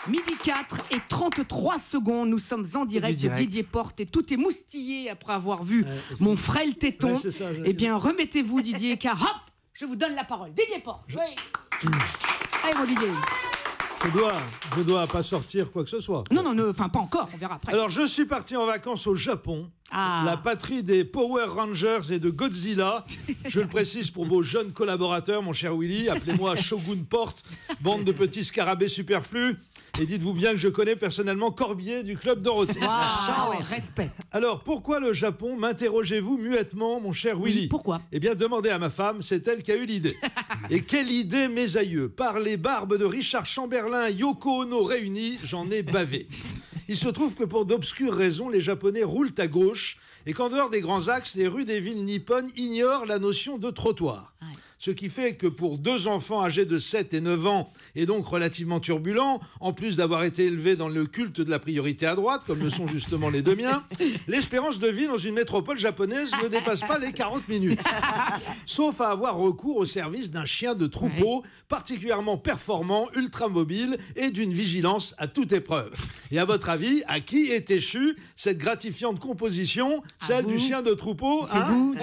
Midi 4 et 33 secondes, nous sommes en direct de Didier Porte et tout est moustillé après avoir vu mon frêle téton. Eh bien, remettez-vous Didier, car hop, je vous donne la parole. Didier Porte. Allez mon Didier. Je dois pas sortir quoi que ce soit. Non, enfin pas encore, on verra après. Alors je suis parti en vacances au Japon, la patrie des Power Rangers et de Godzilla. Je le précise pour vos jeunes collaborateurs, mon cher Willy, appelez-moi Shogun Porte, bande de petits scarabées superflus. Et dites-vous bien que je connais personnellement Corbier du Club Dorothée. Respect. Alors, pourquoi le Japon, m'interrogez-vous muettement, mon cher Willy? Pourquoi? Eh bien, demandez à ma femme, c'est elle qui a eu l'idée. Et quelle idée, mes aïeux! Par les barbes de Richard Chamberlain et Yoko Ono réunies, j'en ai bavé. Il se trouve que pour d'obscures raisons, les Japonais roulent à gauche et qu'en dehors des grands axes, les rues des villes nippones ignorent la notion de trottoir. Ce qui fait que pour deux enfants âgés de 7 et 9 ans, et donc relativement turbulents, en plus d'avoir été élevés dans le culte de la priorité à droite, comme le sont justement les deux miens, l'espérance de vie dans une métropole japonaise ne dépasse pas les 40 minutes. Sauf à avoir recours au service d'un chien de troupeau particulièrement performant, ultra mobile et d'une vigilance à toute épreuve. Et à votre avis, à qui est échue cette gratifiante composition, celle du chien de troupeau? C'est vous.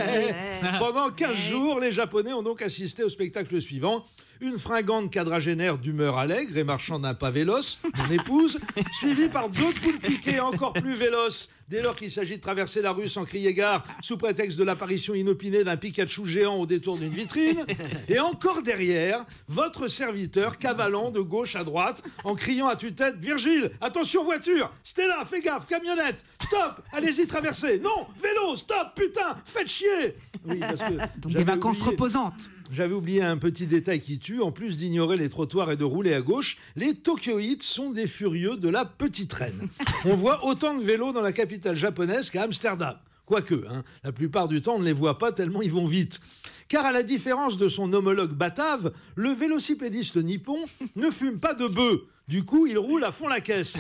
Pendant 15 jours, les Japonais ont donc assisté au spectacle suivant. Une fringante quadragénaire d'humeur allègre et marchant d'un pas véloce, mon épouse, suivie par d'autres poules piquées encore plus véloces, dès lors qu'il s'agit de traverser la rue sans crier gare, sous prétexte de l'apparition inopinée d'un Pikachu géant au détour d'une vitrine, et encore derrière, votre serviteur cavalant de gauche à droite, en criant à tue-tête « Virgile, attention voiture! Stella, fais gaffe, camionnette! Stop! Allez-y, traversez! Non! Vélo! Stop! Putain! Faites chier !» Oui, parce que donc des vacances reposantes. J'avais oublié un petit détail qui tue. En plus d'ignorer les trottoirs et de rouler à gauche, les Tokyoïtes sont des furieux de la petite reine. On voit autant de vélos dans la capitale japonaise qu'à Amsterdam. Quoique, la plupart du temps, on ne les voit pas tellement ils vont vite. Car à la différence de son homologue batave, le vélocipédiste nippon ne fume pas de bœuf. Du coup, il roule à fond la caisse.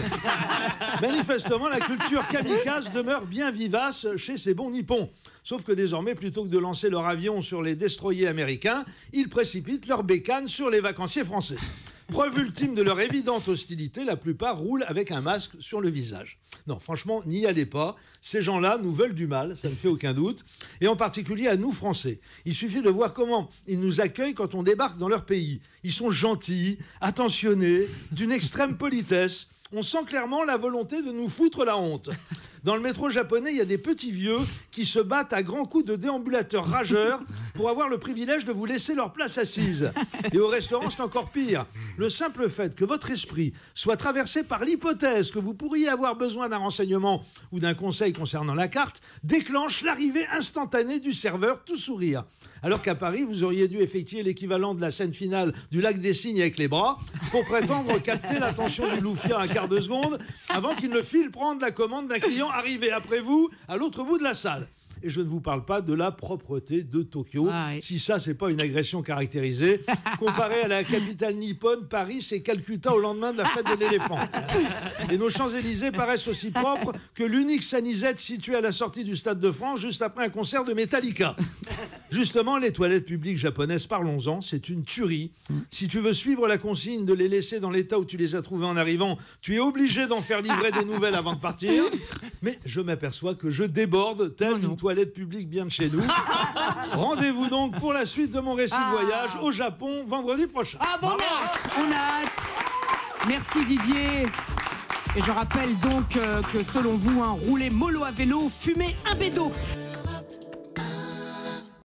Manifestement, la culture kamikaze demeure bien vivace chez ces bons nippons. Sauf que désormais, plutôt que de lancer leur avion sur les destroyers américains, ils précipitent leur bécane sur les vacanciers français. Preuve ultime de leur évidente hostilité, la plupart roulent avec un masque sur le visage. Non, franchement, n'y allez pas. Ces gens-là nous veulent du mal, ça ne fait aucun doute. Et en particulier à nous, Français. Il suffit de voir comment ils nous accueillent quand on débarque dans leur pays. Ils sont gentils, attentionnés, d'une extrême politesse. On sent clairement la volonté de nous foutre la honte. Dans le métro japonais, il y a des petits vieux qui se battent à grands coups de déambulateurs rageurs pour avoir le privilège de vous laisser leur place assise. Et au restaurant, c'est encore pire. Le simple fait que votre esprit soit traversé par l'hypothèse que vous pourriez avoir besoin d'un renseignement ou d'un conseil concernant la carte déclenche l'arrivée instantanée du serveur tout sourire. Alors qu'à Paris, vous auriez dû effectuer l'équivalent de la scène finale du Lac des Cygnes avec les bras pour prétendre capter l'attention du loufia un quart de seconde avant qu'il ne file prendre la commande d'un client arrivé après vous à l'autre bout de la salle. Et je ne vous parle pas de la propreté de Tokyo. Si ça, c'est pas une agression caractérisée. Comparé à la capitale nippone, Paris, c'est Calcutta au lendemain de la fête de l'éléphant. Et nos Champs-Élysées paraissent aussi propres que l'unique Sanisette situé à la sortie du Stade de France juste après un concert de Metallica. Justement, les toilettes publiques japonaises, parlons-en, c'est une tuerie. Si tu veux suivre la consigne de les laisser dans l'état où tu les as trouvées en arrivant, tu es obligé d'en faire livrer des nouvelles avant de partir. Mais je m'aperçois que je déborde tel une toilette publique bien de chez nous. Rendez-vous donc pour la suite de mon récit de voyage au Japon vendredi prochain. On a hâte. Merci Didier. Et je rappelle donc que selon vous, rouler mollo à vélo, fumer un bédo.